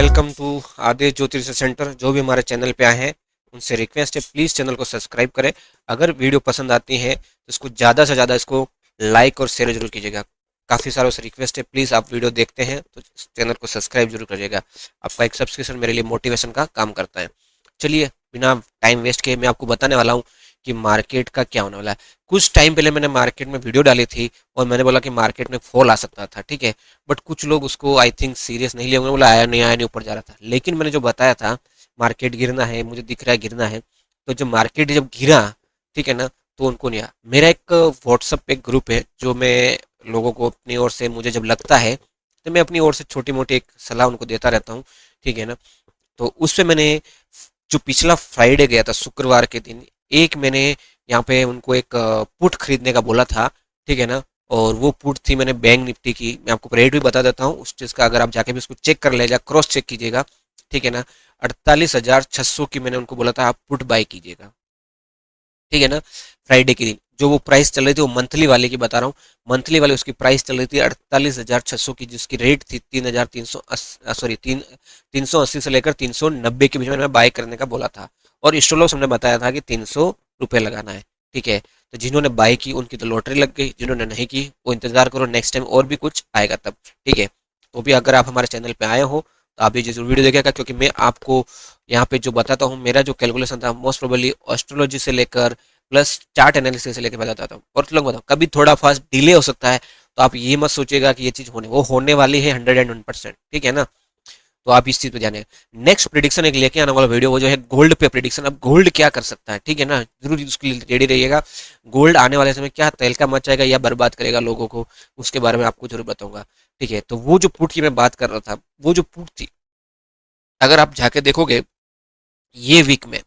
Welcome to आदेश ज्योतिष centre. जो भी हमारे चैनल पे आए हैं उनसे रिक्वेस्ट है प्लीज़ चैनल को सब्सक्राइब करें। अगर वीडियो पसंद आती है तो इसको ज़्यादा से ज़्यादा इसको लाइक और शेयर जरूर कीजिएगा। काफ़ी सारों से रिक्वेस्ट है, प्लीज़ आप वीडियो देखते हैं तो चैनल को सब्सक्राइब जरूर करिएगा। आपका एक सब्सक्रिप्शन मेरे लिए मोटिवेशन का काम करता है। चलिए बिना टाइम वेस्ट किए मैं आपको बताने वाला हूँ कि मार्केट का क्या होने वाला है। कुछ टाइम पहले मैंने मार्केट में वीडियो डाली थी और मैंने बोला कि मार्केट में फॉल आ सकता था, ठीक है। बट कुछ लोग उसको आई थिंक सीरियस नहीं लिए, उन्होंने बोला आया नहीं ऊपर जा रहा था। लेकिन मैंने जो बताया था मार्केट गिरना है, मुझे दिख रहा है गिरना है, तो जब मार्केट जब गिरा, ठीक है ना, तो उनको नहीं आया। मेरा एक व्हाट्सअप पे एक ग्रुप है जो मैं लोगों को अपनी ओर से मुझे जब लगता है तो मैं अपनी ओर से छोटी मोटी एक सलाह उनको देता रहता हूँ, ठीक है ना। तो उस पे मैंने जो पिछला फ्राइडे गया था शुक्रवार के दिन, एक मैंने यहाँ पे उनको एक पुट खरीदने का बोला था, ठीक है ना। और वो पुट थी मैंने बैंक निफ्टी की। मैं आपको रेट भी बता देता हूँ उस चीज़ का, अगर आप जाके भी उसको चेक कर लीजिएगा, क्रॉस चेक कीजिएगा, ठीक है ना। 48,600 की मैंने उनको बोला था आप पुट बाय कीजिएगा, ठीक है ना। फ्राइडे के दिन जो वो प्राइस चल रही थी, वो मंथली वाले की बता रहा हूँ, मंथली वाले उसकी प्राइस चल रही थी 48,600 की, जिसकी रेट थी 3,380, सॉरी 380 से लेकर 390 के बीच में मैं बाय करने का बोला था। और स्टॉप लॉस हमने बताया था कि 300 रुपये लगाना है, ठीक है। तो जिन्होंने बाय की उनकी तो लॉटरी लग गई, जिन्होंने नहीं की वो इंतजार करो, नेक्स्ट टाइम और भी कुछ आएगा तब, ठीक है। तो भी अगर आप हमारे चैनल पे आए हो तो आप ये जरूर वीडियो देखिएगा, क्योंकि मैं आपको यहाँ पे जो बताता हूँ, मेरा जो कैलकुलेशन था मोस्ट प्रोबेबली एस्ट्रोलॉजी से लेकर प्लस चार्ट एनालिसिस से लेकर बताता हूँ। और लोग बताओ कभी थोड़ा फास्ट डिले हो सकता है, तो आप ये मत सोचिएगा कि ये चीज़ वो होने वाली है 101%, ठीक है ना। तो आप इस चीज़ पे जाने। नेक्स्ट प्रिडिक्शन एक लेके आने वाला वीडियो वो जो है गोल्ड पे प्रिडिक्शन। अब गोल्ड क्या कर सकता है, ठीक है ना, जरूर उसके लिए रेडी रहिएगा। गोल्ड आने वाले समय क्या तहलका मचाएगा या बर्बाद करेगा लोगों को, उसके बारे में आपको जरूर बताऊंगा, ठीक है। तो वो जो पुट की मैं बात कर रहा था, वो जो पुट थी, अगर आप जाके देखोगे ये वीक में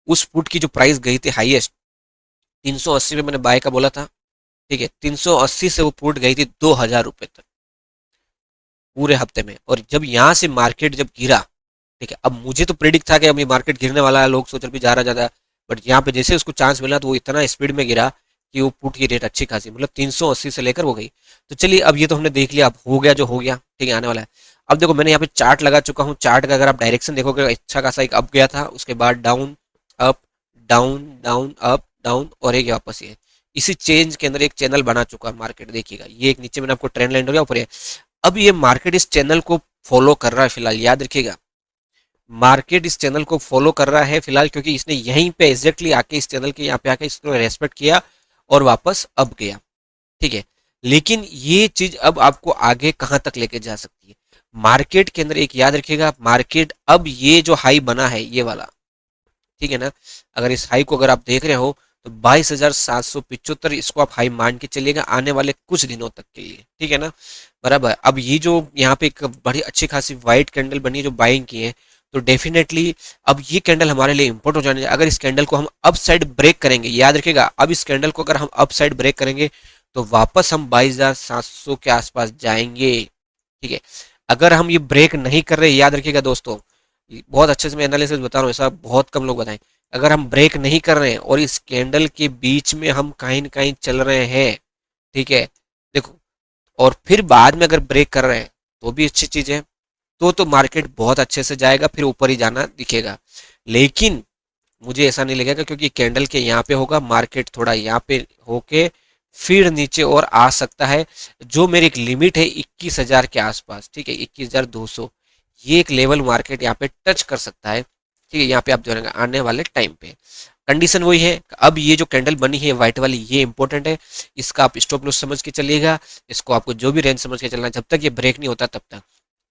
उस पुट की जो प्राइस गई थी हाईएस्ट 380 पे, मैंने बाय का बोला था, ठीक है। 380 से वो पुट गई थी 2,000 रुपये तक पूरे हफ्ते में। और जब यहाँ से मार्केट जब गिरा, ठीक है, अब मुझे तो प्रिडिक्ट था कि अब ये मार्केट गिरने वाला है, लोग सोच रहे भी जा रहा ज्यादा। बट यहाँ पे जैसे उसको चांस मिला तो वो इतना स्पीड में गिरा कि वो पुट की रेट अच्छी खासी, मतलब 380 से लेकर वो गई। तो चलिए अब ये तो हमने देख लिया, अब हो गया जो हो गया, ठीक है, आने वाला है। अब देखो मैंने यहाँ पे चार्ट लगा चुका हूँ। चार्ट का अगर आप डायरेक्शन देखोगे अच्छा खासा एक अप गया था, उसके बाद down up down down up down और एक वापस ये इसी चेंज के अंदर एक चैनल बना चुका है मार्केट। देखिएगा ये एक नीचे मैंने आपको ट्रेंड लाइन हो गया ऊपर है। अब ये मार्केट इस चैनल को फॉलो कर रहा है फिलहाल, याद रखिएगा। मार्केट इस चैनल को फॉलो कर रहा है फिलहाल, क्योंकि इसने यहीं पे एग्जैक्टली आके इस चैनल के यहाँ पे आके इसको रेस्पेक्ट किया और वापस अब गया, ठीक है। लेकिन ये चीज अब आपको आगे कहां तक लेके जा सकती है मार्केट के अंदर, एक याद रखिएगा, मार्केट अब ये जो हाई बना है ये वाला, ठीक है ना, अगर इस हाई को अगर आप देख रहे हो तो 22,775 इसको आप हाई मान के चलिएगा आने वाले कुछ दिनों तक के लिए, ठीक है ना, बराबर। अब ये जो यहाँ पे एक बड़ी अच्छी खासी व्हाइट कैंडल बनी है जो बाइंग की है, तो डेफिनेटली अब ये कैंडल हमारे लिए इंपॉर्टेंट हो जाने। अगर इस कैंडल को हम अप साइड ब्रेक करेंगे, याद रखिएगा, अब इस कैंडल को अगर हम अप साइड ब्रेक करेंगे तो वापस हम 22,700 के आसपास जाएंगे, ठीक है। अगर हम ये ब्रेक नहीं कर रहे, याद रखिएगा दोस्तों, बहुत अच्छे से मैं एनालिसिस बता रहा हूँ, ऐसा बहुत कम लोग बताएं। अगर हम ब्रेक नहीं कर रहे हैं और इस कैंडल के बीच में हम कहीं न कहीं चल रहे हैं, ठीक है, देखो, और फिर बाद में अगर ब्रेक कर रहे हैं तो भी अच्छी चीज है, तो मार्केट बहुत अच्छे से जाएगा, फिर ऊपर ही जाना दिखेगा। लेकिन मुझे ऐसा नहीं लगेगा, क्योंकि कैंडल के यहाँ पे होगा मार्केट थोड़ा यहाँ पे होके फिर नीचे और आ सकता है। जो मेरी एक लिमिट है 21,000 के आसपास, ठीक है, 21,200, ये एक लेवल मार्केट यहाँ पे टच कर सकता है, ठीक है। यहाँ पे आप जो है आने वाले टाइम पे कंडीशन वही है। अब ये जो कैंडल बनी है व्हाइट वाली, ये इंपॉर्टेंट है, इसका आप स्टॉप लॉस समझ के चलिएगा। इसको आपको जो भी रेंज समझ के चलना है, जब तक ये ब्रेक नहीं होता तब तक,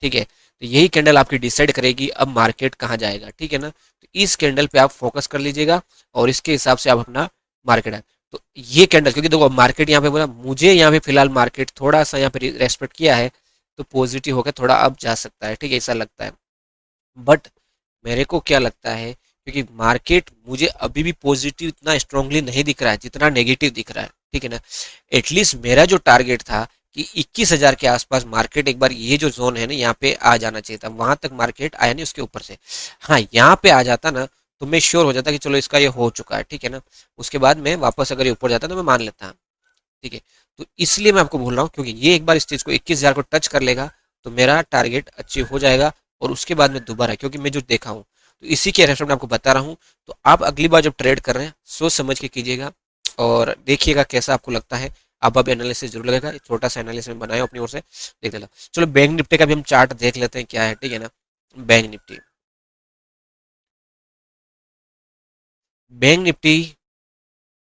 ठीक है। तो यही कैंडल आपकी डिसाइड करेगी अब मार्केट कहाँ जाएगा, ठीक है ना। तो इस कैंडल पे आप फोकस कर लीजिएगा और इसके हिसाब से आप अपना मार्केट है। तो ये कैंडल, क्योंकि देखो मार्केट यहाँ पे बोला, मुझे यहाँ पे फिलहाल मार्केट थोड़ा सा यहाँ पे रेस्पेक्ट किया है, तो पॉजिटिव होकर थोड़ा अब जा सकता है, ठीक है, ऐसा लगता है। बट मेरे को क्या लगता है, क्योंकि मार्केट मुझे अभी भी पॉजिटिव इतना स्ट्रांगली नहीं दिख रहा है जितना नेगेटिव दिख रहा है, ठीक है ना। एटलीस्ट मेरा जो टारगेट था कि 21,000 के आसपास मार्केट एक बार ये जो जोन है ना यहाँ पे आ जाना चाहिए था, वहां तक मार्केट आया नहीं, उसके ऊपर से हाँ यहाँ पे आ जाता ना तो मैं श्योर हो जाता कि चलो इसका ये हो चुका है, ठीक है ना। उसके बाद में वापस अगर ये ऊपर जाता तो मैं मान लेता, ठीक है। तो इसलिए मैं आपको बोल रहा हूँ, क्योंकि ये एक बार इस चीज को 21,000 को टच कर लेगा तो मेरा टारगेट अचीव हो जाएगा। और उसके बाद में दोबारा, क्योंकि मैं जो देखा हूँ तो इसी के रेफरेंस में आपको बता रहा हूँ। तो आप अगली बार जब ट्रेड कर रहे हैं सोच समझ के कीजिएगा और देखिएगा कैसा आपको लगता है। अब एनालिसिस जरूर लगेगा, एक छोटा सा एनालिसिस में बनाया अपनी ओर से, देख लेना। चलो बैंक निफ्टी का भी हम चार्ट देख लेते हैं क्या है, ठीक है ना। बैंक निफ्टी, बैंक निफ्टी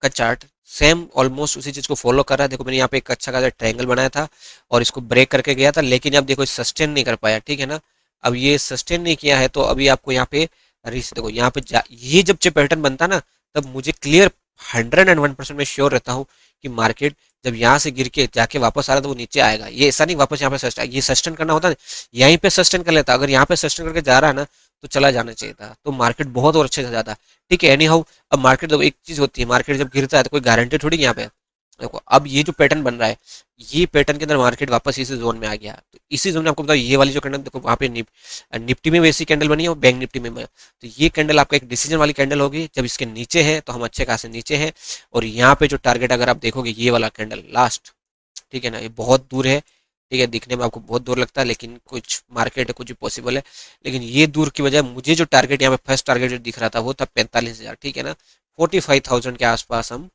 का चार्ट सेम ऑलमोस्ट उसी चीज को फॉलो कर रहा है। देखो मैंने यहाँ पे एक अच्छा खासा ट्रायंगल बनाया था और इसको ब्रेक करके गया था, लेकिन अब देखो सस्टेन नहीं कर पाया, ठीक है ना। अब ये सस्टेन नहीं किया है तो अभी आपको यहाँ पे देखो यहाँ पे ये जब पैटर्न बनता ना, तब मुझे क्लियर 101% में श्योर रहता हूँ कि मार्केट जब यहाँ से गिर के जाके वापस आ रहा तो वो नीचे आएगा। ये ऐसा नहीं वापस यहाँ पे सस्टेन, ये सस्टेन करना होता है यहीं पे सस्टेन कर लेता। अगर यहाँ पे सस्टेन करके जा रहा है ना तो चला जाना चाहिए था, तो मार्केट बहुत और अच्छे से जाता। ठीक है, एनी हाउ अब मार्केट जब एक चीज होती है, मार्केट जब गिरता है तो कोई गारंटी थोड़ी यहाँ पे। देखो अब ये जो पैटर्न बन रहा है, ये पैटर्न के अंदर मार्केट वापस इसी जोन में आ गया। तो इसी जोन में आपको बताओ ये वाली जो कैंडल देखो वहाँ पे निफ्टी में वैसी कैंडल बनी है और बैंक निफ्टी में तो ये कैंडल आपका एक डिसीजन वाली कैंडल होगी। जब इसके नीचे है तो हम अच्छे खासे नीचे हैं, और यहाँ पे जो टारगेट अगर आप देखोगे ये वाला कैंडल लास्ट, ठीक है ना, ये बहुत दूर है। ठीक है, दिखने में आपको बहुत दूर लगता है लेकिन कुछ मार्केट है, कुछ भी पॉसिबल है। लेकिन ये दूर की वजह मुझे जो टारगेट यहाँ पे फर्स्ट टारगेट जो दिख रहा था वो था 45,000, ठीक है ना। 45,000 के आसपास हम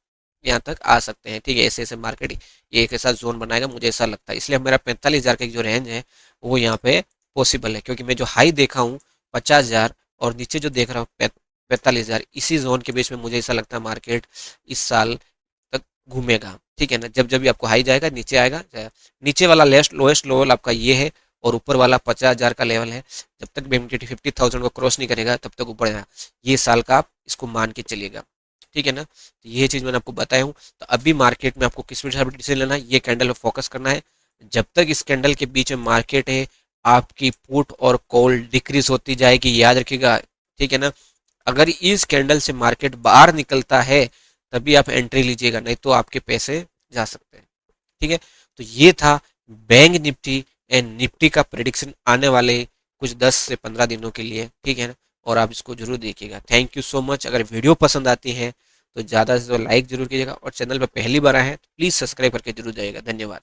यहाँ तक आ सकते हैं। ठीक है, ऐसे ऐसे मार्केट ये एक ऐसा जोन बनाएगा, मुझे ऐसा लगता है। इसलिए मेरा 45,000 का जो रेंज है वो यहाँ पे पॉसिबल है, क्योंकि मैं जो हाई देखा हूँ 50,000 और नीचे जो देख रहा हूँ 45,000, इसी जोन के बीच में मुझे ऐसा लगता है मार्केट इस साल तक घूमेगा। ठीक है ना, जब जब भी आपको हाई जाएगा नीचे आएगा नीचे वाला लोएस्ट लेवल आपका ये है और ऊपर वाला 50,000 का लेवल है। जब तक बैंक निफ्टी 50,000 को क्रॉस नहीं करेगा तब तक ऊपर जाएगा। ये साल का आप इसको मान के चलिएगा, ठीक है ना। तो ये चीज़ मैंने आपको बताया हूँ। तो अभी मार्केट में आपको किस हिसाब से डिसीजन लेना है, ये कैंडल पे फोकस करना है। जब तक इस कैंडल के बीच में मार्केट है आपकी पुट और कॉल डिक्रीज होती जाएगी, याद रखिएगा, ठीक है ना। अगर इस कैंडल से मार्केट बाहर निकलता है तभी आप एंट्री लीजिएगा, नहीं तो आपके पैसे जा सकते हैं। ठीक है, तो ये था बैंक निफ्टी एंड निफ्टी का प्रेडिक्शन आने वाले कुछ 10 से 15 दिनों के लिए, ठीक है ना। और आप इसको जरूर देखिएगा। Thank you so much. अगर वीडियो पसंद आती है तो ज़्यादा से ज़्यादा लाइक जरूर कीजिएगा और चैनल पर पहली बार आए हैं तो प्लीज़ सब्सक्राइब करके जरूर जाइएगा। धन्यवाद।